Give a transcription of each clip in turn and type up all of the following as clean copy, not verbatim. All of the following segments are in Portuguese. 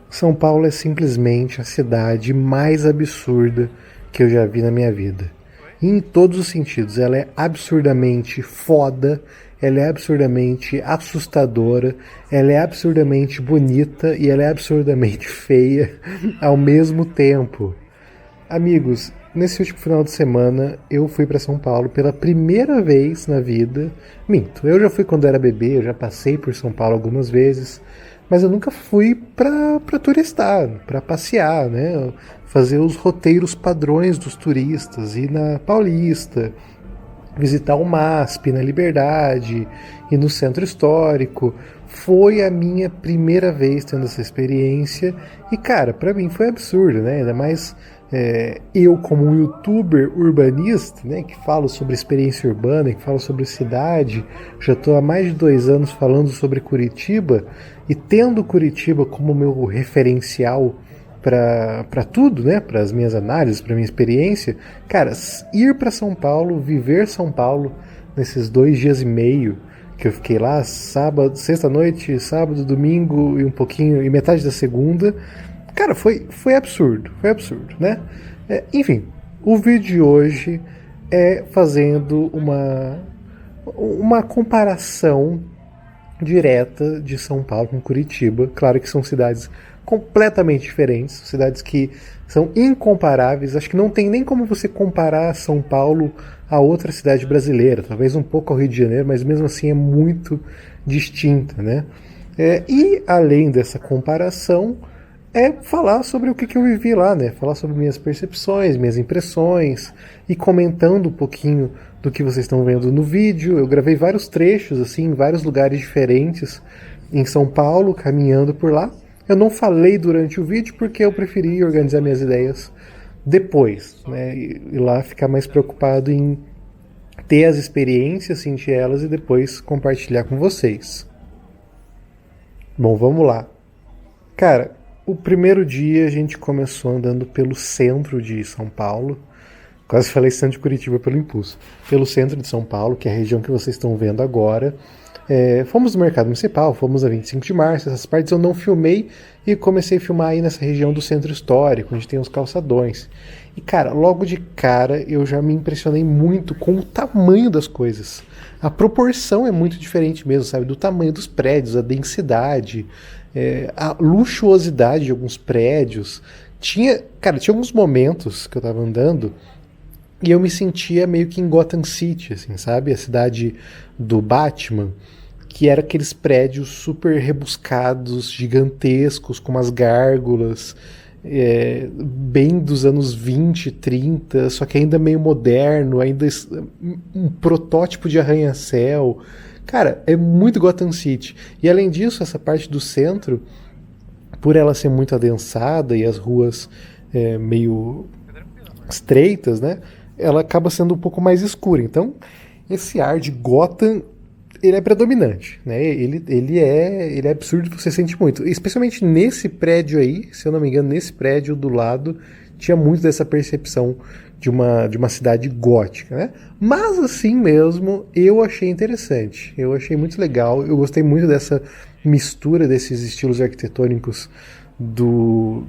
São Paulo é simplesmente a cidade mais absurda que eu já vi na minha vida. Em todos os sentidos, ela é absurdamente foda, ela é absurdamente assustadora, ela é absurdamente bonita e ela é absurdamente feia ao mesmo tempo. Amigos, nesse último final de semana eu fui para São Paulo pela primeira vez na vida. Minto, eu já fui quando era bebê, eu já passei por São Paulo algumas vezes, mas eu nunca fui para turistar, para passear, né? Fazer os roteiros padrões dos turistas, ir na Paulista, visitar o MASP na Liberdade e no Centro Histórico. Foi a minha primeira vez tendo essa experiência e, cara, pra mim foi absurdo, né? Ainda mais eu como um youtuber urbanista, né, que falo sobre experiência urbana, que falo sobre cidade, já estou há mais de 2 anos falando sobre Curitiba e tendo Curitiba como meu referencial para tudo, né? Para as minhas análises, para minha experiência, cara, ir para São Paulo, viver São Paulo nesses 2 dias e meio que eu fiquei lá, sábado, sexta-noite, sábado, domingo e um pouquinho e metade da segunda, cara, foi absurdo, né? Enfim, o vídeo de hoje é fazendo uma comparação direta de São Paulo com Curitiba. Claro que são cidades completamente diferentes, cidades que são incomparáveis. Acho que não tem nem como você comparar São Paulo a outra cidade brasileira, talvez um pouco ao Rio de Janeiro, mas mesmo assim é muito distinta, né? E além dessa comparação, é falar sobre o que eu vivi lá, né? Falar sobre minhas percepções, minhas impressões e comentando um pouquinho do que vocês estão vendo no vídeo. Eu gravei vários trechos, assim, em vários lugares diferentes em São Paulo, caminhando por lá. Eu não falei durante o vídeo porque eu preferi organizar minhas ideias depois, né? E lá ficar mais preocupado em ter as experiências, sentir elas e depois compartilhar com vocês. Bom, vamos lá. Cara, o primeiro dia a gente começou andando pelo centro de São Paulo. Quase falei centro de Curitiba pelo impulso. Pelo centro de São Paulo, que é a região que vocês estão vendo agora. Fomos no mercado municipal, fomos a 25 de março. Essas partes eu não filmei e comecei a filmar aí nessa região do centro histórico, onde tem os calçadões. E cara, logo de cara eu já me impressionei muito com o tamanho das coisas. A proporção é muito diferente mesmo, sabe? Do tamanho dos prédios, a densidade, a luxuosidade de alguns prédios. Tinha alguns momentos que eu tava andando e eu me sentia meio que em Gotham City, assim, sabe? A cidade do Batman, que era aqueles prédios super rebuscados, gigantescos, com umas gárgulas, bem dos anos 20, 30, só que ainda meio moderno, ainda um protótipo de arranha-céu. Cara, é muito Gotham City. E além disso, essa parte do centro, por ela ser muito adensada e as ruas meio estreitas, né? Ela acaba sendo um pouco mais escura. Então, esse ar de Gotham, ele é predominante, né? Ele é absurdo, você sente muito. Especialmente nesse prédio aí, se eu não me engano, nesse prédio do lado, tinha muito dessa percepção de uma cidade gótica, né? Mas assim mesmo, eu achei interessante. Eu achei muito legal. Eu gostei muito dessa mistura desses estilos arquitetônicos do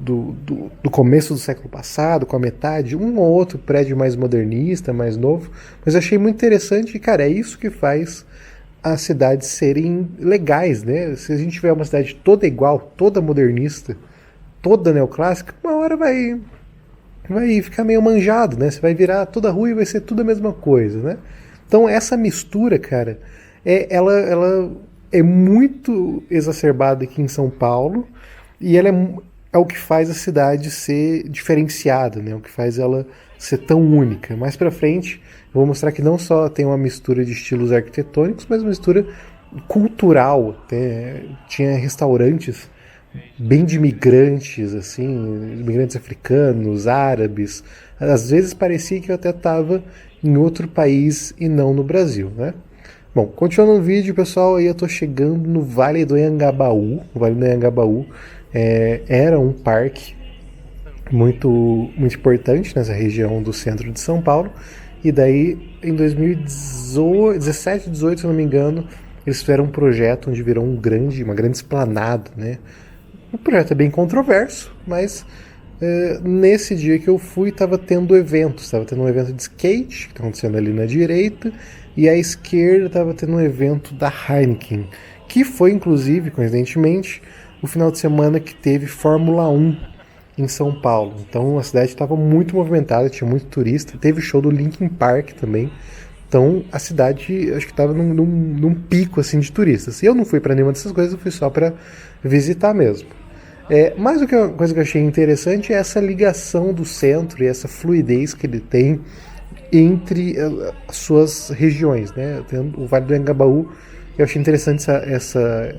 começo do século passado, com a metade, um ou outro prédio mais modernista, mais novo, mas eu achei muito interessante e, cara, é isso que faz as cidades serem legais, né? Se a gente tiver uma cidade toda igual, toda modernista, toda neoclássica, uma hora vai ficar meio manjado, né? Você vai virar toda a rua e vai ser tudo a mesma coisa, né? Então essa mistura, cara, ela é muito exacerbada aqui em São Paulo e ela é o que faz a cidade ser diferenciada, né? O que faz ela ser tão única. Mais pra frente, eu vou mostrar que não só tem uma mistura de estilos arquitetônicos, mas uma mistura cultural. Tinha restaurantes bem de imigrantes, assim, imigrantes africanos, árabes. Às vezes parecia que eu até estava em outro país e não no Brasil, né? Bom, continuando o vídeo, pessoal, aí eu tô chegando no Vale do Anhangabaú. O Vale do Anhangabaú era um parque muito, muito importante nessa região do centro de São Paulo. E daí, em 2017, 18, se não me engano, eles fizeram um projeto onde virou uma grande esplanada, né? O projeto é bem controverso, mas nesse dia que eu fui, estava tendo eventos. Estava tendo um evento de skate, que está acontecendo ali na direita, e à esquerda estava tendo um evento da Heineken, que foi, inclusive, coincidentemente, o final de semana que teve Fórmula 1 em São Paulo. Então a cidade estava muito movimentada, tinha muito turista. Teve show do Linkin Park também. Então a cidade, acho que estava num pico assim de turistas. E eu não fui para nenhuma dessas coisas, eu fui só para visitar mesmo. Mas uma coisa que eu achei interessante é essa ligação do centro e essa fluidez que ele tem entre as suas regiões, né? O Vale do Engabaú, eu achei interessante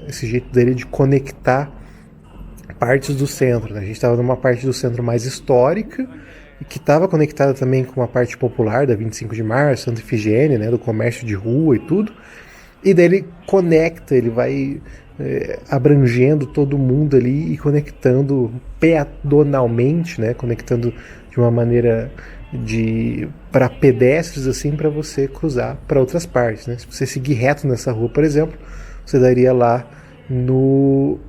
esse jeito dele de conectar partes do centro, né? A gente estava numa parte do centro mais histórica, que estava conectada também com a parte popular da 25 de Março, Santa Ifigênia, né? Do comércio de rua e tudo. E daí ele conecta, ele vai abrangendo todo mundo ali e conectando pedonalmente, né? Conectando de uma maneira para pedestres assim, para você cruzar para outras partes, né? Se você seguir reto nessa rua, por exemplo, você daria lá no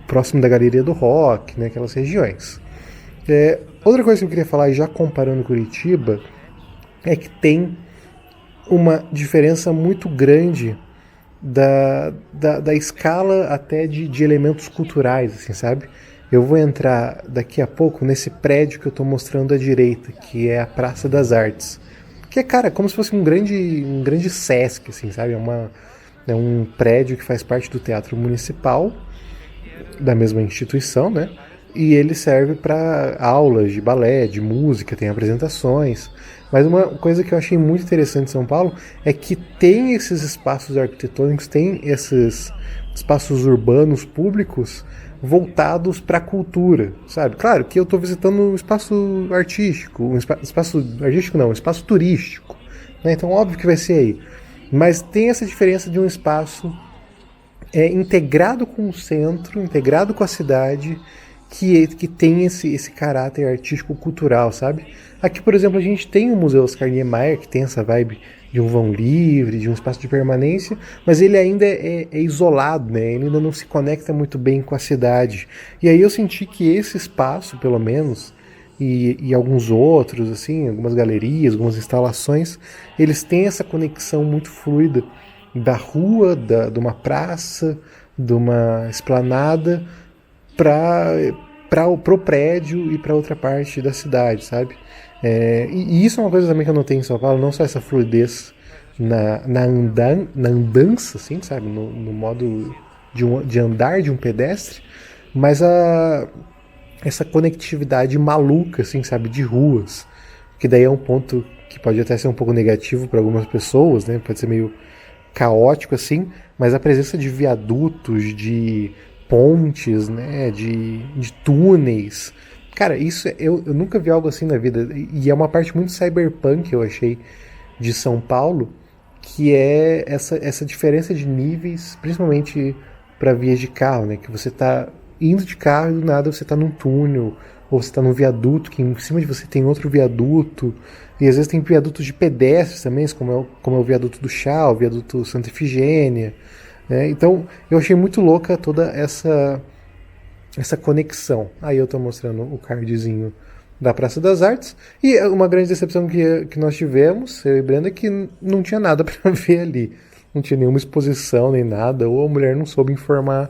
próximo da Galeria do Rock, né? Aquelas regiões. Outra coisa que eu queria falar, já comparando Curitiba, é que tem uma diferença muito grande da escala até de elementos culturais, assim, sabe? Eu vou entrar daqui a pouco nesse prédio que eu estou mostrando à direita, que é a Praça das Artes. Que é, cara, como se fosse um grande Sesc, assim, sabe? É um prédio que faz parte do Teatro Municipal, da mesma instituição, né? E ele serve para aulas de balé, de música, tem apresentações. Mas uma coisa que eu achei muito interessante em São Paulo é que tem esses espaços arquitetônicos, tem esses espaços urbanos públicos voltados para a cultura, sabe? Claro que eu estou visitando um espaço artístico, um espaço turístico, né? Então óbvio que vai ser aí. Mas tem essa diferença de um espaço integrado com o centro, integrado com a cidade, que tem esse caráter artístico-cultural, sabe? Aqui, por exemplo, a gente tem o Museu Oscar Niemeyer, que tem essa vibe de um vão livre, de um espaço de permanência, mas ele ainda é isolado, né? Ele ainda não se conecta muito bem com a cidade. E aí eu senti que esse espaço, pelo menos, e alguns outros, assim, algumas galerias, algumas instalações, eles têm essa conexão muito fluida da rua, de uma praça, de uma esplanada, para o prédio e para outra parte da cidade, sabe? E isso é uma coisa também que eu notei em São Paulo, não só essa fluidez na andança, assim, sabe? No modo de andar de um pedestre, mas essa conectividade maluca, assim, sabe? De ruas, que daí é um ponto que pode até ser um pouco negativo para algumas pessoas, né? Pode ser meio caótico, assim, mas a presença de viadutos, de pontes, né, de túneis. Cara, isso eu nunca vi algo assim na vida. E é uma parte muito cyberpunk, eu achei, de São Paulo, que é essa diferença de níveis, principalmente para vias de carro, né? Que você tá indo de carro e do nada você tá num túnel, ou você tá num viaduto, que em cima de você tem outro viaduto, e às vezes tem viadutos de pedestres também, como é o viaduto do Chá, o viaduto Santa Ifigênia. Então eu achei muito louca toda essa conexão. Aí eu estou mostrando o cardzinho da Praça das Artes. E uma grande decepção que nós tivemos, eu e Brenda, é que não tinha nada para ver ali. Não tinha nenhuma exposição nem nada, ou a mulher não soube informar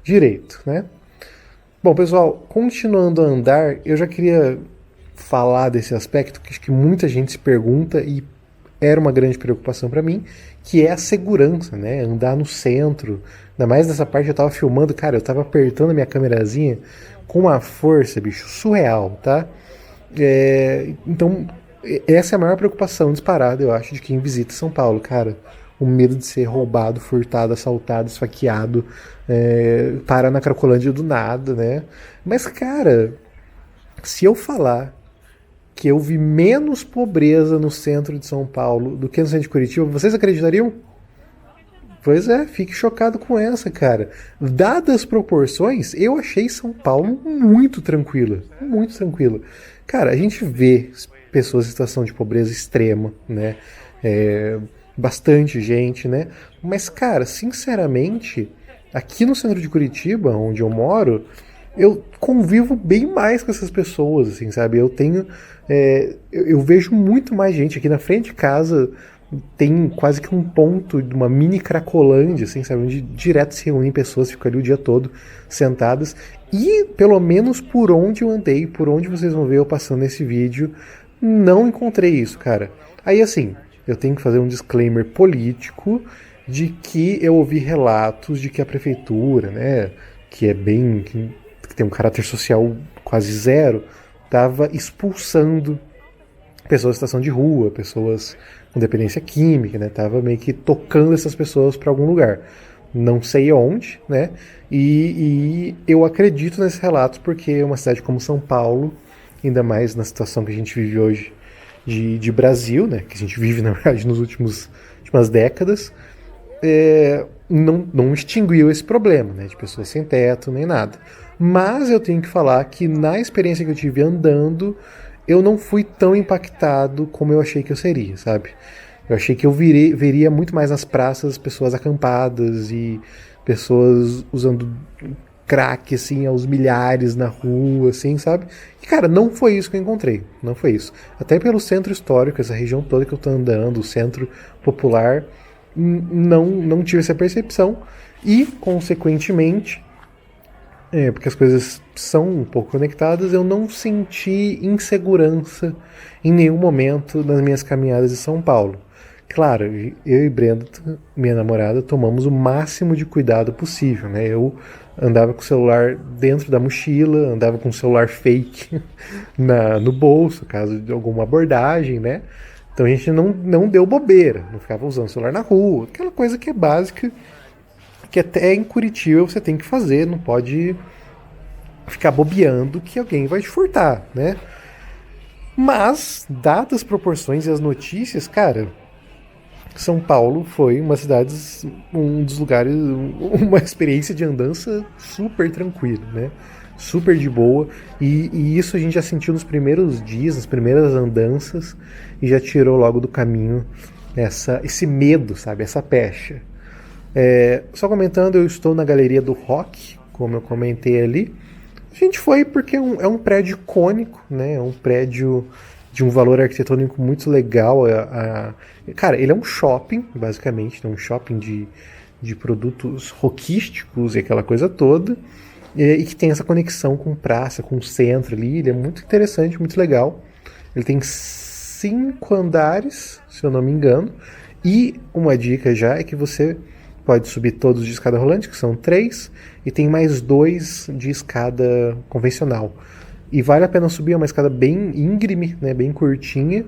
direito, né? Bom, pessoal, continuando a andar, eu já queria falar desse aspecto que acho que muita gente se pergunta e era uma grande preocupação para mim, que é a segurança, né? Andar no centro. Ainda mais nessa parte eu tava filmando, cara, eu tava apertando a minha câmerazinha com uma força, bicho, surreal, tá? Então, essa é a maior preocupação disparada, eu acho, de quem visita São Paulo, cara. O medo de ser roubado, furtado, assaltado, esfaqueado, parar na Cracolândia do nada, né? Mas, cara, se eu falar que eu vi menos pobreza no centro de São Paulo do que no centro de Curitiba, vocês acreditariam? Pois é, fique chocado com essa, cara. Dadas as proporções, eu achei São Paulo muito tranquila. Muito tranquila. Cara, a gente vê pessoas em situação de pobreza extrema, né? Bastante gente, né? Mas, cara, sinceramente, Aqui no centro de Curitiba, onde eu moro, eu convivo bem mais com essas pessoas, assim, sabe? Eu tenho. Eu vejo muito mais gente aqui na frente de casa. Tem quase que um ponto de uma mini Cracolândia, assim, sabe? Onde direto se reúnem pessoas, ficam ali o dia todo sentadas. E, pelo menos por onde eu andei, por onde vocês vão ver eu passando nesse vídeo, não encontrei isso, cara. Aí, assim, eu tenho que fazer um disclaimer político de que eu ouvi relatos de que a prefeitura, né, que é bem. Que tem um caráter social quase zero, estava expulsando pessoas em situação de rua, pessoas com dependência química, né? Tava meio que tocando essas pessoas para algum lugar. Não sei onde, né? E eu acredito nesses relatos porque uma cidade como São Paulo, ainda mais na situação que a gente vive hoje de Brasil, né? Que a gente vive, na verdade, nos últimas décadas, não extinguiu esse problema, né? De pessoas sem teto, nem nada. Mas eu tenho que falar que na experiência que eu tive andando, eu não fui tão impactado como eu achei que eu seria, sabe? Eu achei que eu veria muito mais nas praças pessoas acampadas e pessoas usando crack, assim, aos milhares na rua, assim, sabe? E, cara, não foi isso que eu encontrei. Não foi isso. Até pelo centro histórico, essa região toda que eu tô andando, o centro popular, não tive essa percepção. E, consequentemente, porque as coisas são um pouco conectadas, eu não senti insegurança em nenhum momento nas minhas caminhadas de São Paulo. Claro, eu e Brenda, minha namorada, tomamos o máximo de cuidado possível, né? Eu andava com o celular dentro da mochila, andava com o celular fake no bolso, caso de alguma abordagem, né? Então a gente não deu bobeira, não ficava usando o celular na rua, aquela coisa que é básica, que até em Curitiba você tem que fazer, não pode ficar bobeando que alguém vai te furtar, né? Mas, dadas as proporções e as notícias, cara, São Paulo foi um dos lugares, uma experiência de andança super tranquila, né? Super de boa. E isso a gente já sentiu nos primeiros dias, nas primeiras andanças, e já tirou logo do caminho esse medo, sabe? Essa pecha. Só comentando, eu estou na Galeria do Rock, como eu comentei ali. A gente foi porque é um prédio icônico, né? É um prédio de um valor arquitetônico muito legal. Cara, ele é um shopping, basicamente, né? Um shopping de produtos rockísticos e aquela coisa toda. E que tem essa conexão com praça, com o centro ali. Ele é muito interessante, muito legal. Ele tem 5 andares, se eu não me engano. E uma dica já é que você pode subir todos de escada rolante, que são 3, e tem mais 2 de escada convencional. E vale a pena subir, é uma escada bem íngreme, né, bem curtinha,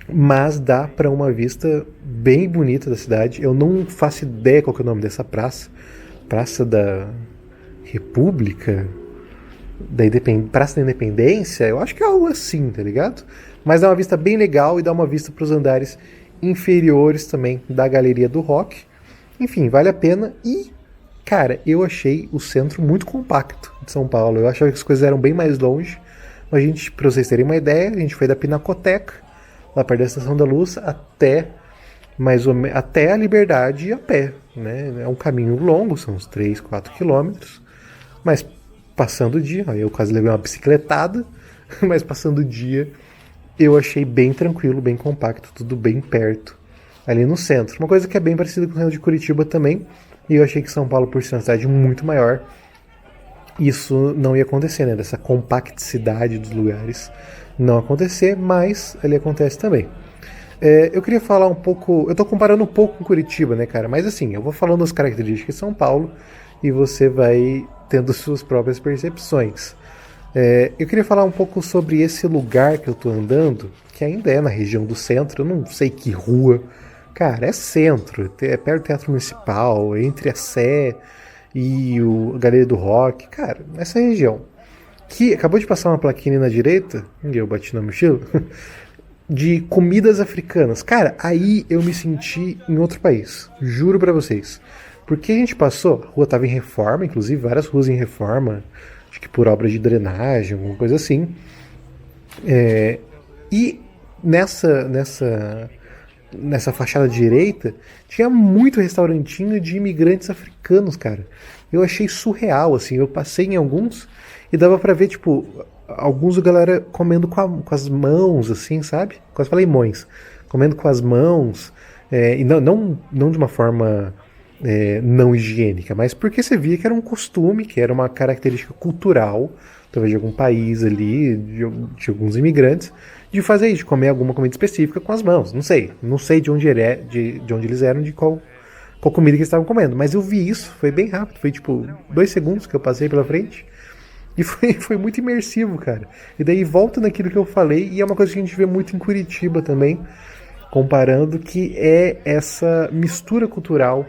mas dá para uma vista bem bonita da cidade. Eu não faço ideia qual que é o nome dessa praça. Praça da República? Praça da Independência? Eu acho que é algo assim, tá ligado? Mas dá uma vista bem legal e dá uma vista para os andares inferiores também da Galeria do Rock. Enfim, vale a pena. E, cara, eu achei o centro muito compacto de São Paulo. Eu achava que as coisas eram bem mais longe. A gente, pra vocês terem uma ideia, a gente foi da Pinacoteca, lá perto da Estação da Luz, até até a Liberdade a pé, né? É um caminho longo, são uns 3, 4 quilômetros. Mas passando o dia, eu quase levei uma bicicletada, mas passando o dia eu achei bem tranquilo, bem compacto, tudo bem perto, ali no centro. Uma coisa que é bem parecida com o centro de Curitiba também, e eu achei que São Paulo, por ser uma cidade muito maior, isso não ia acontecer, né? Dessa compacticidade dos lugares não acontecer, mas ali acontece também. Eu queria falar um pouco, eu tô comparando um pouco com Curitiba, né, cara? Mas assim, eu vou falando as características de São Paulo e você vai tendo suas próprias percepções. Eu queria falar um pouco sobre esse lugar que eu tô andando, que ainda é na região do centro, eu não sei que rua. Cara, é centro, é perto do Teatro Municipal, entre a Sé e a Galeria do Rock. Cara, essa região. Que acabou de passar uma plaquinha na direita, e eu bati na mochila, de comidas africanas. Cara, aí eu me senti em outro país, juro pra vocês. Porque a gente passou, a rua tava em reforma, inclusive várias ruas em reforma, acho que por obra de drenagem, alguma coisa assim. E nessa nessa fachada direita, tinha muito restaurantinho de imigrantes africanos, cara. Eu achei surreal, assim. Eu passei em alguns e dava pra ver, tipo, alguns a galera comendo com as mãos, assim, sabe? Quase falei mãos. Comendo com as mãos. E não de uma forma não higiênica, mas porque você via que era um costume, que era uma característica cultural, talvez de algum país ali, de alguns imigrantes, de fazer isso, de comer alguma comida específica com as mãos. Não sei de onde, de onde eles eram, de qual comida que eles estavam comendo, mas eu vi isso, foi bem rápido, foi tipo 2 segundos que eu passei pela frente. E foi muito imersivo, cara. E daí volta naquilo que eu falei, e é uma coisa que a gente vê muito em Curitiba também, comparando, que é essa mistura cultural,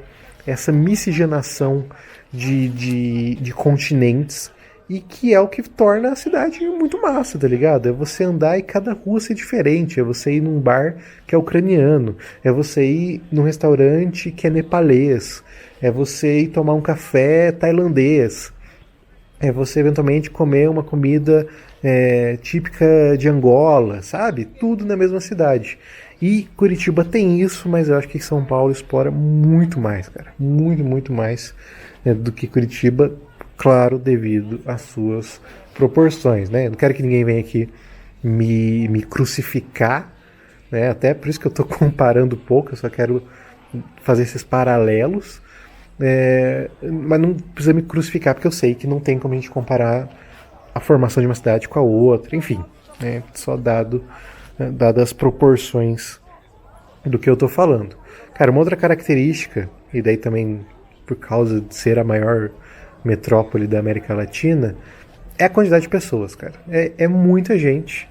essa miscigenação de continentes, e que é o que torna a cidade muito massa, tá ligado? É você andar e cada rua ser diferente, é você ir num bar que é ucraniano, é você ir num restaurante que é nepalês, é você ir tomar um café tailandês, é você eventualmente comer uma comida típica de Angola, sabe? Tudo na mesma cidade. E Curitiba tem isso, mas eu acho que São Paulo explora muito mais, cara. Muito, muito mais do que Curitiba, claro, devido às suas proporções, né? Eu não quero que ninguém venha aqui me crucificar, né? Até por isso que eu estou comparando pouco, eu só quero fazer esses paralelos. Mas não precisa me crucificar, porque eu sei que não tem como a gente comparar a formação de uma cidade com a outra, enfim, só dadas as proporções do que eu tô falando. Cara, uma outra característica, e daí também por causa de ser a maior metrópole da América Latina, é a quantidade de pessoas, cara. É muita gente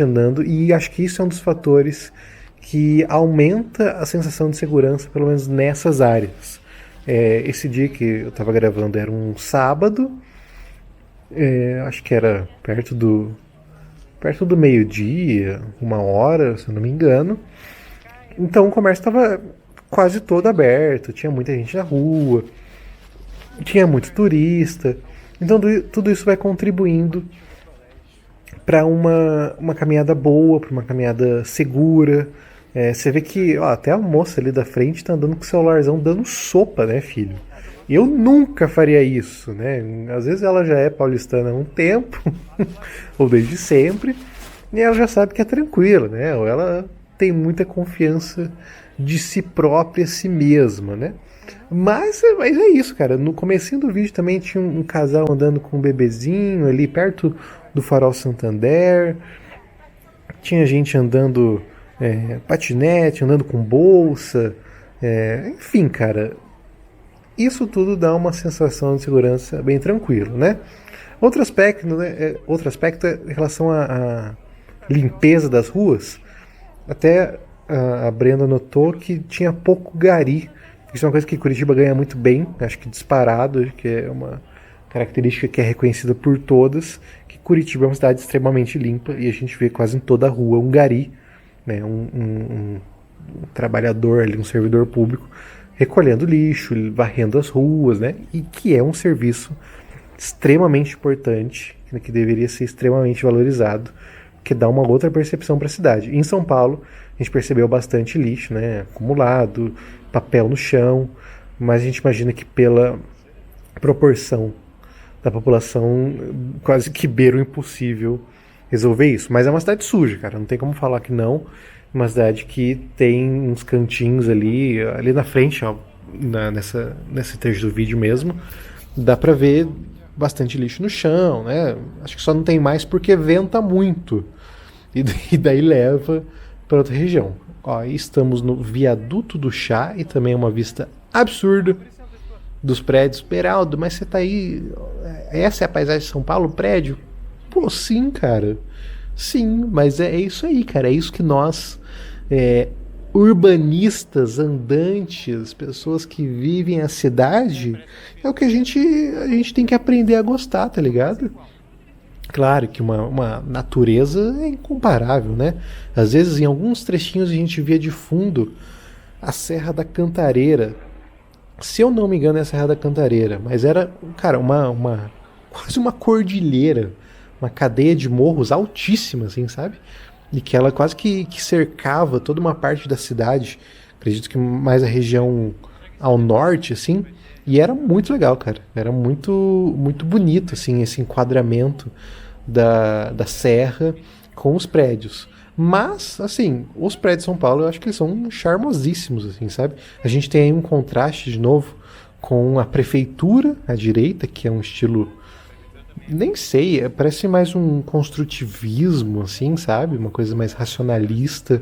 andando, e acho que isso é um dos fatores que aumenta a sensação de segurança, pelo menos nessas áreas. Esse dia que eu tava gravando era um sábado, acho que era perto do meio-dia, 1 hora, se eu não me engano. Então o comércio estava quase todo aberto, tinha muita gente na rua, tinha muito turista. Então tudo isso vai contribuindo para uma caminhada boa, para uma caminhada segura. Você vê que até a moça ali da frente tá andando com o celularzão dando sopa, né, filho? Eu nunca faria isso, né? Às vezes ela já é paulistana há um tempo, ou desde sempre, e ela já sabe que é tranquila, né? Ou ela tem muita confiança de si própria, si mesma, né? Mas é isso, cara. No comecinho do vídeo também tinha um casal andando com um bebezinho ali perto do Farol Santander. Tinha gente andando patinete, andando com bolsa. Enfim, cara, isso tudo dá uma sensação de segurança bem tranquilo, né? Outro aspecto, é em relação à limpeza das ruas. Até a Brenda notou que tinha pouco gari. Isso é uma coisa que Curitiba ganha muito bem, acho que disparado, que é uma característica que é reconhecida por todas, que Curitiba é uma cidade extremamente limpa, e a gente vê quase em toda a rua um gari, né, um trabalhador ali, um servidor público, recolhendo lixo, varrendo as ruas, né, e que é um serviço extremamente importante, que deveria ser extremamente valorizado, que dá uma outra percepção para a cidade. Em São Paulo, a gente percebeu bastante lixo, né, acumulado, papel no chão, mas a gente imagina que pela proporção da população quase que beira o impossível resolver isso. Mas é uma cidade suja, cara, não tem como falar que não. É uma cidade que tem uns cantinhos ali na frente, ó, nesse trecho do vídeo mesmo, dá pra ver bastante lixo no chão, né? Acho que só não tem mais porque venta muito. E daí leva para outra região. Ó, estamos no Viaduto do Chá, e também é uma vista absurda dos prédios. Beraldo, mas você tá aí, essa é a paisagem de São Paulo, prédio? Pô, sim, cara. Sim, mas é isso aí, cara. É isso que nós, urbanistas, andantes, pessoas que vivem a cidade, é o que a gente tem que aprender a gostar, tá ligado? Claro que uma natureza é incomparável, né? Às vezes, em alguns trechinhos, a gente via de fundo a Serra da Cantareira. Se eu não me engano, é a Serra da Cantareira, mas era, cara, quase uma cordilheira, uma cadeia de morros altíssima, assim, sabe? e que ela quase que cercava toda uma parte da cidade, acredito que mais a região ao norte, assim, e era muito legal, cara, era muito bonito, assim, esse enquadramento da serra com os prédios. Mas, assim, os prédios de São Paulo, eu acho que eles são charmosíssimos, assim, sabe? A gente tem aí um contraste, de novo, com a prefeitura à direita, que é um estilo, nem sei, parece mais um construtivismo, assim, sabe? Uma coisa mais racionalista,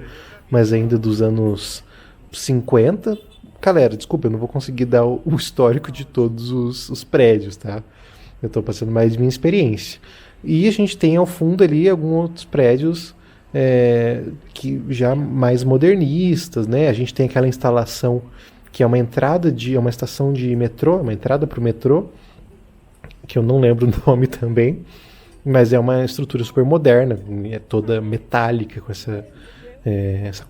mas ainda dos anos 50. Galera, desculpa, eu não vou conseguir dar o histórico de todos os prédios, tá? Eu tô passando mais de minha experiência. E a gente tem ao fundo ali alguns outros prédios que já mais modernistas, né? A gente tem aquela instalação que é uma entrada é uma estação de metrô, uma entrada para o metrô, que eu não lembro o nome também, mas é uma estrutura super moderna, é toda metálica, com essa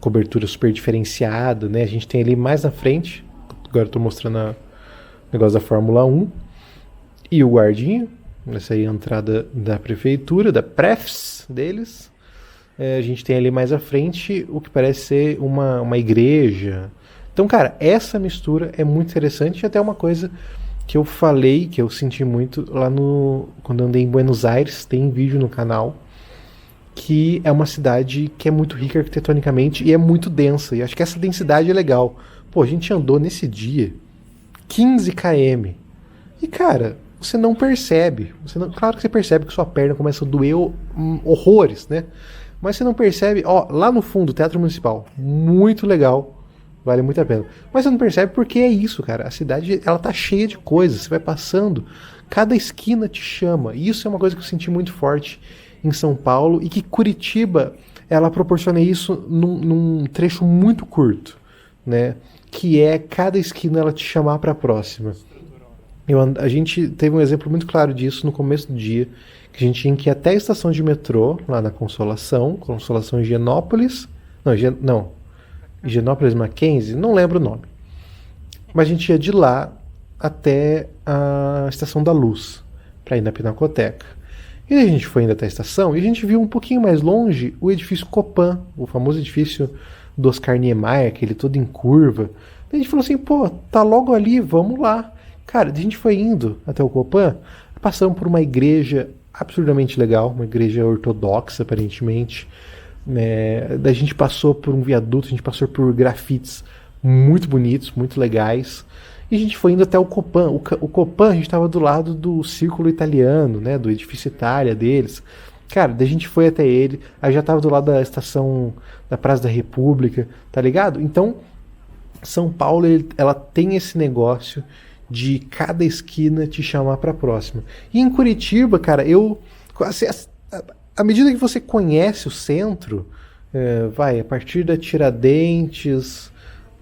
cobertura super diferenciada, né? A gente tem ali mais na frente, agora estou mostrando o negócio da Fórmula 1, e o guardinha, essa aí é a entrada da prefeitura, da Prefs deles. A gente tem ali mais à frente o que parece ser uma igreja. Então, cara, essa mistura é muito interessante, e até uma coisa que eu falei, que eu senti muito lá quando eu andei em Buenos Aires, tem vídeo no canal, que é uma cidade que é muito rica arquitetonicamente e é muito densa, e acho que essa densidade é legal. Pô, a gente andou nesse dia 15 km, e cara, você não percebe, claro que você percebe que sua perna começa a doer horrores, né? Mas você não percebe, ó, lá no fundo, Teatro Municipal, muito legal, vale muito a pena. Mas você não percebe porque é isso, cara. A cidade, ela tá cheia de coisas. Você vai passando, cada esquina te chama. E isso é uma coisa que eu senti muito forte em São Paulo e que Curitiba, ela proporciona isso num trecho muito curto, né? Que é cada esquina ela te chamar para a próxima. A gente teve um exemplo muito claro disso no começo do dia, que a gente tinha que ir até a estação de metrô, lá na Consolação Higienópolis. Não, Higienópolis Mackenzie, não lembro o nome. Mas a gente ia de lá até a Estação da Luz, para ir na Pinacoteca. E a gente foi indo até a estação e a gente viu um pouquinho mais longe o edifício Copan, o famoso edifício do Oscar Niemeyer, aquele todo em curva. E a gente falou assim, pô, tá logo ali, vamos lá. Cara, a gente foi indo até o Copan, passamos por uma igreja absurdamente legal, uma igreja ortodoxa, aparentemente. A gente passou por um viaduto, a gente passou por grafites muito bonitos, muito legais. E a gente foi indo até o Copan. O Copan, a gente estava do lado do Círculo Italiano, né, do edifício Itália deles. Cara, daí a gente foi até ele, aí já estava do lado da estação da Praça da República, tá ligado? Então, São Paulo, ela tem esse negócio de cada esquina te chamar para a próxima. E em Curitiba, cara, à medida que você conhece o centro, a partir da Tiradentes,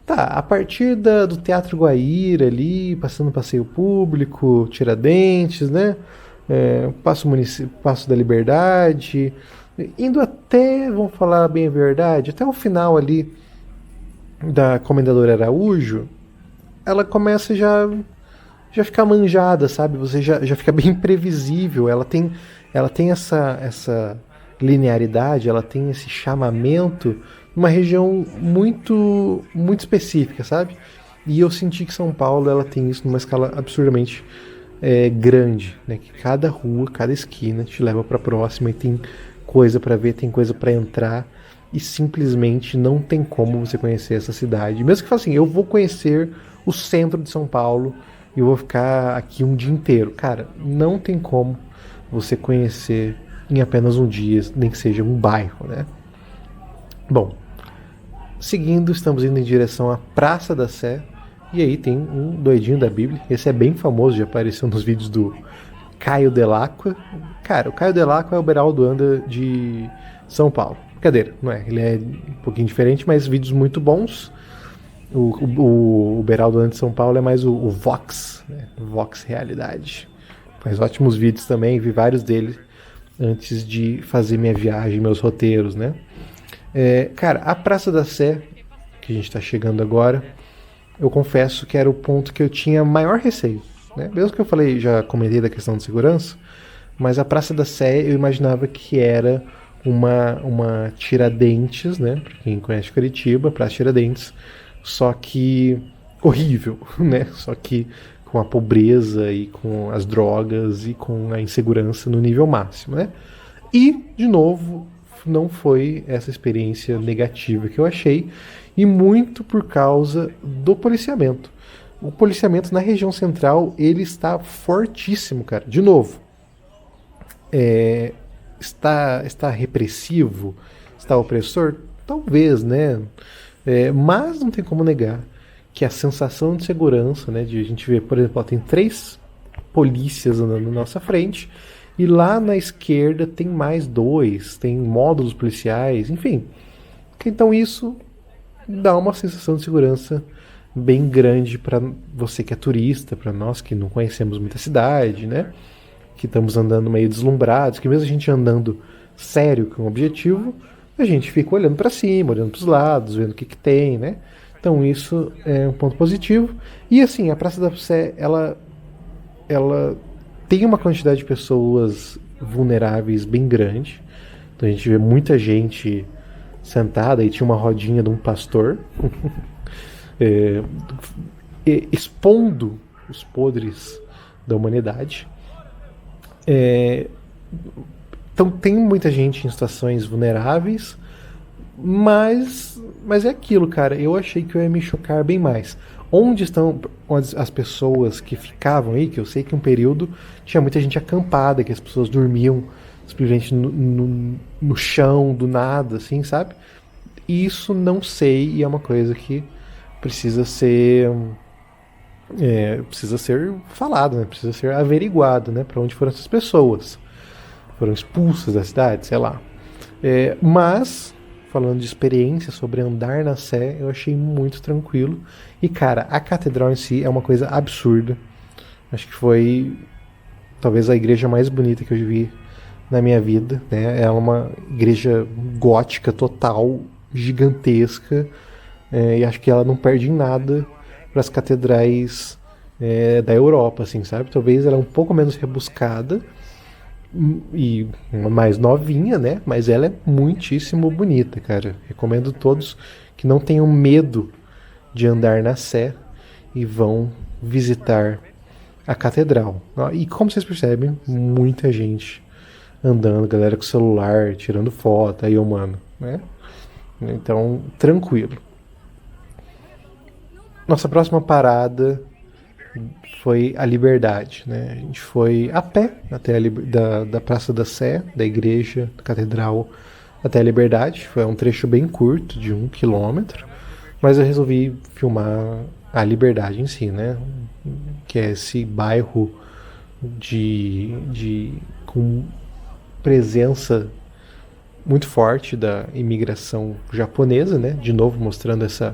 a partir do Teatro Guaíra ali, passando Passeio Público, Tiradentes, né? Paço da Liberdade, indo até, vamos falar bem a verdade, até o final ali da Comendador Araújo, ela começa já ficar manjada, sabe? Você já fica bem previsível. Ela tem essa linearidade, ela tem esse chamamento numa região muito muito específica, sabe? E eu senti que São Paulo ela tem isso numa escala absurdamente grande, né? Que cada rua, cada esquina te leva para a próxima e tem coisa para ver, tem coisa para entrar, e simplesmente não tem como você conhecer essa cidade. Mesmo que fale assim, eu vou conhecer o centro de São Paulo e eu vou ficar aqui um dia inteiro. Cara, não tem como você conhecer em apenas um dia, nem que seja um bairro, né? Bom, seguindo, estamos indo em direção à Praça da Sé, e aí tem um doidinho da Bíblia. Esse é bem famoso, já apareceu nos vídeos do Caio Dell'Acqua. Cara, o Caio Dell'Acqua é o Beraldo Anda de São Paulo. Brincadeira, não é? Ele é um pouquinho diferente, mas vídeos muito bons. O Beraldo Anda de São Paulo é mais o Vox, né? Vox Realidade. Faz ótimos vídeos também, vi vários dele antes de fazer minha viagem, meus roteiros, né? Cara, a Praça da Sé, que a gente está chegando agora, eu confesso que era o ponto que eu tinha maior receio, né? Mesmo que já comentei da questão de segurança, mas a Praça da Sé eu imaginava que era uma Tiradentes, né? Pra quem conhece Curitiba, Praça Tiradentes, só que horrível, né? Só que com a pobreza e com as drogas e com a insegurança no nível máximo, né? E, de novo, não foi essa experiência negativa que eu achei, e muito por causa do policiamento. O policiamento na região central, ele está fortíssimo, cara. De novo, está repressivo, está opressor? Talvez, né? Mas não tem como negar que a sensação de segurança, né, de a gente ver, por exemplo, ó, tem 3 polícias andando na nossa frente e lá na esquerda tem mais 2, tem módulos policiais, enfim. Então isso dá uma sensação de segurança bem grande para você que é turista, para nós que não conhecemos muita cidade, né? Que estamos andando meio deslumbrados, que mesmo a gente andando sério com um objetivo, a gente fica olhando para cima, olhando para os lados, vendo o que tem, né? Então isso é um ponto positivo. E assim, a Praça da Sé, ela tem uma quantidade de pessoas vulneráveis bem grande. Então a gente vê muita gente sentada e tinha uma rodinha de um pastor é, expondo os podres da humanidade. Então tem muita gente em situações vulneráveis, mas é aquilo, cara. Eu achei que eu ia me chocar bem mais. Onde estão as pessoas que ficavam aí, que eu sei que um período tinha muita gente acampada, que as pessoas dormiam simplesmente no chão, do nada, assim, sabe? Isso não sei, e é uma coisa que precisa ser falado, né? Precisa ser averiguado, né? Para onde foram essas pessoas? Foram expulsas da cidade, sei lá. Mas falando de experiência sobre andar na Sé, eu achei muito tranquilo. E cara, a catedral em si é uma coisa absurda. Acho que foi talvez a igreja mais bonita que eu vi na minha vida, né? É uma igreja gótica total, gigantesca, e acho que ela não perde em nada para as catedrais da Europa, assim, sabe? Talvez ela é um pouco menos rebuscada e mais novinha, né? Mas ela é muitíssimo bonita, cara. Recomendo todos que não tenham medo de andar na Sé e vão visitar a catedral. E como vocês percebem, muita gente andando, galera com celular, tirando foto, aí, mano, né? Então, tranquilo. Nossa próxima parada foi a Liberdade, né? A gente foi a pé até da Praça da Sé, da igreja, da catedral, até a Liberdade. Foi um trecho bem curto, de 1 quilômetro, mas eu resolvi filmar a Liberdade em si, né? Que é esse bairro com presença muito forte da imigração japonesa, né? De novo mostrando essa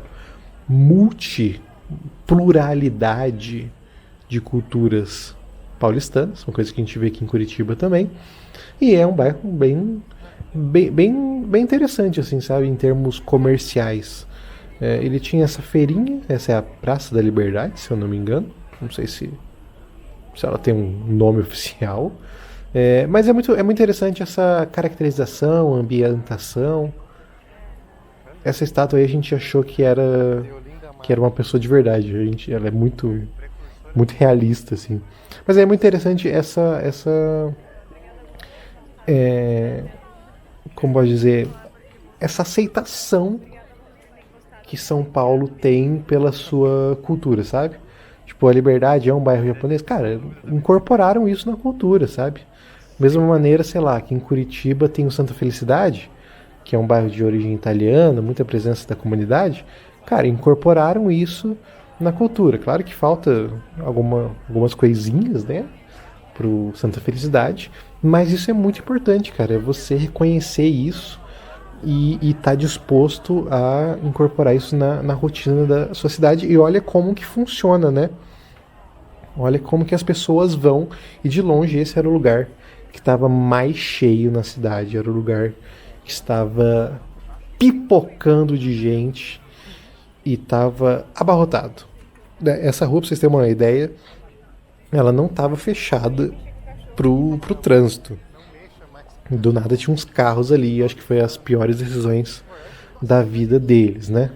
multipluralidade de culturas paulistanas, uma coisa que a gente vê aqui em Curitiba também. E é um bairro bem interessante, assim, sabe, em termos comerciais. Ele tinha essa feirinha, essa é a Praça da Liberdade, se eu não me engano. Não sei se ela tem um nome oficial. Mas é muito interessante essa caracterização, ambientação. Essa estátua aí a gente achou que era uma pessoa de verdade. Ela é muito realista, assim. Mas é muito interessante como pode dizer, essa aceitação que São Paulo tem pela sua cultura, sabe? Tipo, a Liberdade é um bairro japonês. Cara, incorporaram isso na cultura, sabe? Mesma maneira, sei lá, que em Curitiba tem o Santa Felicidade, que é um bairro de origem italiana, muita presença da comunidade. Cara, incorporaram isso na cultura. Claro que falta algumas coisinhas, né, pro Santa Felicidade, mas isso é muito importante, cara. É você reconhecer isso e tá disposto a incorporar isso na rotina da sua cidade. E olha como que funciona, né? Olha como que as pessoas vão. E de longe esse era o lugar que estava mais cheio na cidade. Era o lugar que estava pipocando de gente e estava abarrotado. Essa rua, pra vocês terem uma ideia, ela não estava fechada pro trânsito. Do nada tinha uns carros ali, e acho que foi as piores decisões da vida deles, né?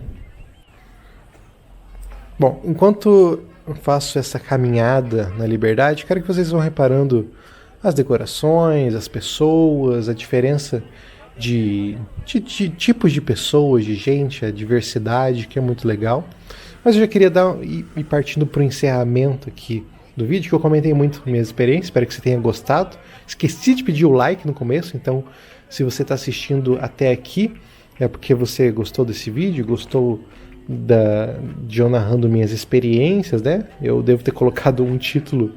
Bom, enquanto eu faço essa caminhada na Liberdade, quero que vocês vão reparando as decorações, as pessoas, a diferença de tipos de pessoas, de gente, a diversidade, que é muito legal. Mas eu já queria ir partindo para o encerramento aqui do vídeo, que eu comentei muito minha experiência, espero que você tenha gostado. Esqueci de pedir o like no começo, então se você está assistindo até aqui, é porque você gostou desse vídeo, gostou de eu narrando minhas experiências, né? Eu devo ter colocado um título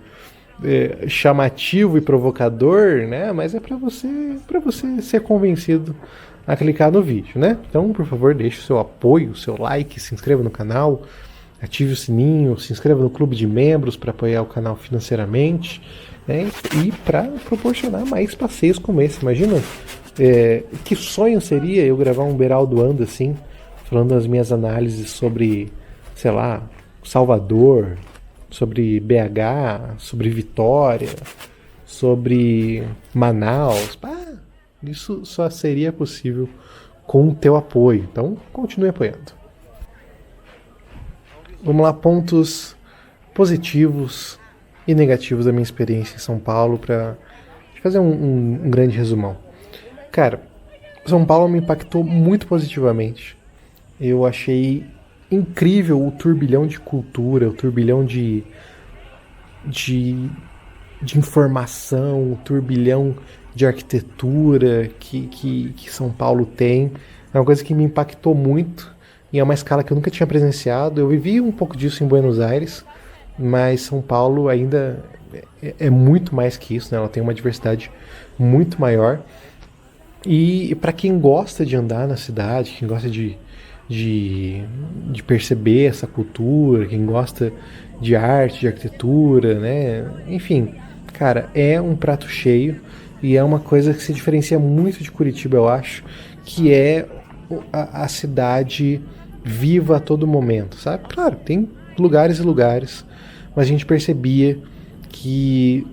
chamativo e provocador, né? Mas é para você ser convencido a clicar no vídeo, né? Então, por favor, deixe o seu apoio, o seu like, se inscreva no canal, ative o sininho, se inscreva no clube de membros para apoiar o canal financeiramente, né? E para proporcionar mais passeios como esse. Imagina que sonho seria eu gravar um Beraldo Anda assim, falando as minhas análises sobre, sei lá, Salvador, sobre BH, sobre Vitória, sobre Manaus. Isso só seria possível com o teu apoio. Então, continue apoiando. Vamos lá, pontos positivos e negativos da minha experiência em São Paulo para fazer um grande resumão. Cara, São Paulo me impactou muito positivamente. Eu achei incrível o turbilhão de cultura, o turbilhão de informação, o turbilhão de arquitetura que São Paulo tem. É uma coisa que me impactou muito e é uma escala que eu nunca tinha presenciado. Eu vivi um pouco disso em Buenos Aires, mas São Paulo ainda é muito mais que isso, né? Ela tem uma diversidade muito maior. E para quem gosta de andar na cidade, quem gosta de perceber essa cultura, quem gosta de arte, de arquitetura, né? Enfim, cara, é um prato cheio e é uma coisa que se diferencia muito de Curitiba, eu acho, que é a cidade viva a todo momento, sabe? Claro, tem lugares e lugares, mas a gente percebia que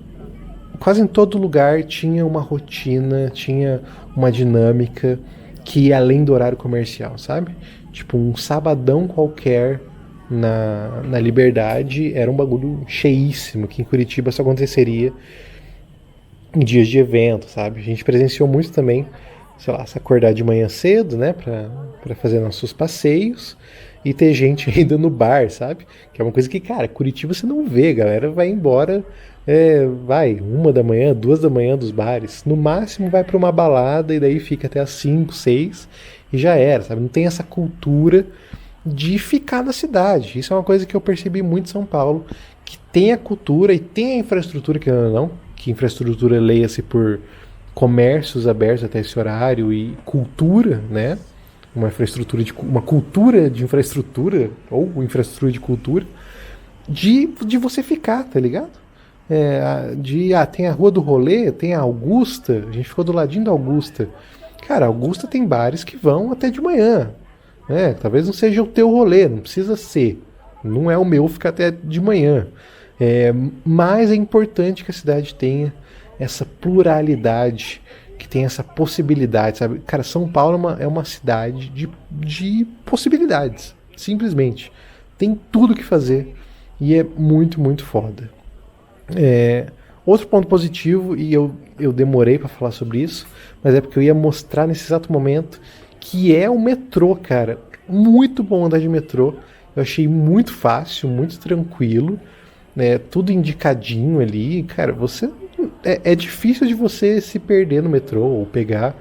quase em todo lugar tinha uma rotina, tinha uma dinâmica que ia além do horário comercial, sabe? Tipo, um sabadão qualquer na Liberdade era um bagulho cheíssimo, que em Curitiba só aconteceria em dias de evento, sabe? A gente presenciou muito também, sei lá, se acordar de manhã cedo, né, pra fazer nossos passeios e ter gente ainda no bar, sabe? Que é uma coisa que, cara, Curitiba você não vê, a galera vai embora, vai, 1 da manhã, 2 da manhã dos bares. No máximo vai pra uma balada e daí fica até as 5, 6 e já era, sabe? Não tem essa cultura de ficar na cidade. Isso é uma coisa que eu percebi muito em São Paulo, que tem a cultura e tem a infraestrutura, que não, que infraestrutura leia-se por comércios abertos até esse horário e cultura, né? Uma cultura de infraestrutura, ou infraestrutura de cultura, de você ficar, tá ligado? Tem a Rua do Rolê, tem a Augusta, a gente ficou do ladinho da Augusta. Cara, a Augusta tem bares que vão até de manhã, né? Talvez não seja o teu rolê, não precisa ser. Não é o meu ficar até de manhã. Mas é importante que a cidade tenha essa pluralidade, que tenha essa possibilidade, sabe? Cara, São Paulo é uma cidade de possibilidades, simplesmente. Tem tudo o que fazer e é muito, muito foda. Outro ponto positivo, e eu demorei para falar sobre isso, mas é porque eu ia mostrar nesse exato momento, que é o metrô, cara. Muito bom andar de metrô. Eu achei muito fácil, muito tranquilo, né? Tudo indicadinho ali. Cara, é difícil de você se perder no metrô ou pegar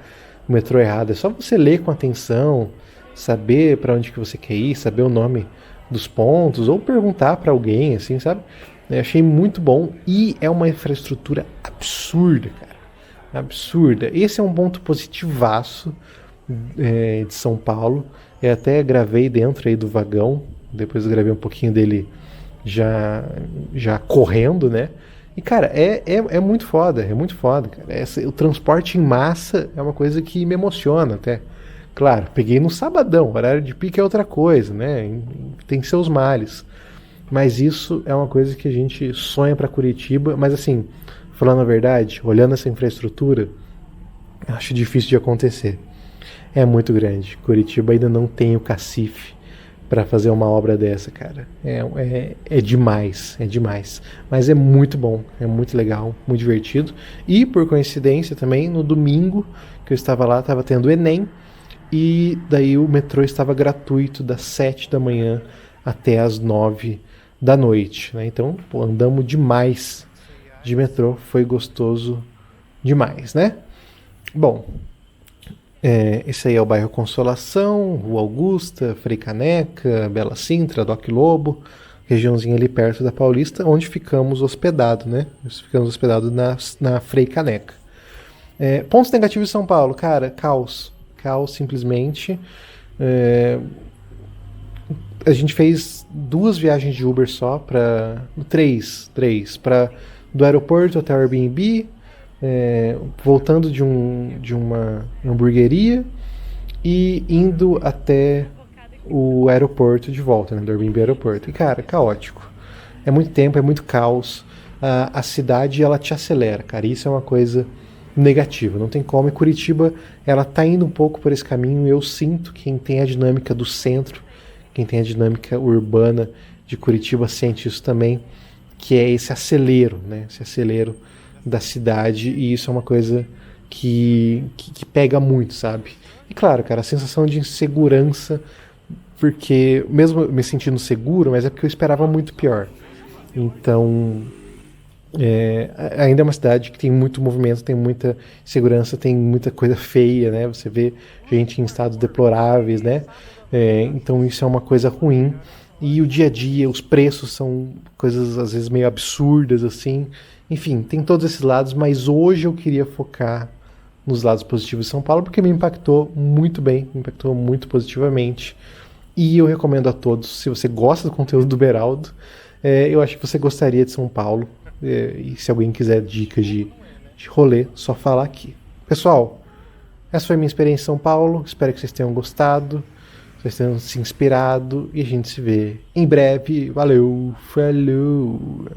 o metrô errado. É só você ler com atenção, saber para onde que você quer ir, saber o nome dos pontos ou perguntar para alguém, assim, sabe? Eu achei muito bom e é uma infraestrutura absurda, cara. Absurda. Esse é um ponto positivaço de São Paulo. Eu até gravei dentro aí do vagão, depois eu gravei um pouquinho dele já correndo, né? E, cara, é muito foda, cara. O transporte em massa é uma coisa que me emociona até. Claro, peguei no sabadão, horário de pico é outra coisa, né? Tem seus males. Mas isso é uma coisa que a gente sonha para Curitiba. Mas assim, falando a verdade, olhando essa infraestrutura, Acho difícil de acontecer. É muito grande. Curitiba ainda não tem o cacife para fazer uma obra dessa, cara. É demais, é demais. Mas é muito bom, é muito legal, muito divertido. E, por coincidência também, no domingo que eu estava lá, estava tendo Enem. E daí o metrô estava gratuito das 7 da manhã até as 9 da noite. Né? Então, pô, andamos demais de metrô, foi gostoso demais, né? Bom, esse aí é o bairro Consolação, Rua Augusta, Frei Caneca, Bela Sintra, Doc Lobo, regiãozinha ali perto da Paulista, onde ficamos hospedados, né? Ficamos hospedados na Frei Caneca. Pontos negativos de São Paulo, cara, caos. Caos simplesmente. A gente fez 2 viagens de Uber só para três para do aeroporto até o Airbnb, voltando de uma hamburgueria e indo até o aeroporto de volta, né, do Airbnb aeroporto. E cara, caótico. É muito tempo, é muito caos. A cidade ela te acelera, cara. Isso é uma coisa negativa, não tem como. E Curitiba ela tá indo um pouco por esse caminho. Eu sinto que quem tem a dinâmica do centro, quem tem a dinâmica urbana de Curitiba sente isso também, que é esse acelero, né? Esse acelero da cidade, e isso é uma coisa que pega muito, sabe? E claro, cara, a sensação de insegurança, porque mesmo me sentindo seguro, mas é porque eu esperava muito pior. Então, ainda é uma cidade que tem muito movimento, tem muita segurança, tem muita coisa feia, né? Você vê gente em estados deploráveis, né? Então isso é uma coisa ruim. E o dia a dia, os preços são coisas às vezes meio absurdas, assim. Enfim, tem todos esses lados, mas hoje eu queria focar nos lados positivos de São Paulo, porque me impactou muito bem, me impactou muito positivamente. E eu recomendo a todos, se você gosta do conteúdo do Beraldo, eu acho que você gostaria de São Paulo. E se alguém quiser dicas de rolê, só falar aqui. Pessoal, essa foi a minha experiência em São Paulo. Espero que vocês tenham gostado, vocês tenham se inspirado. E a gente se vê em breve. Valeu, falou!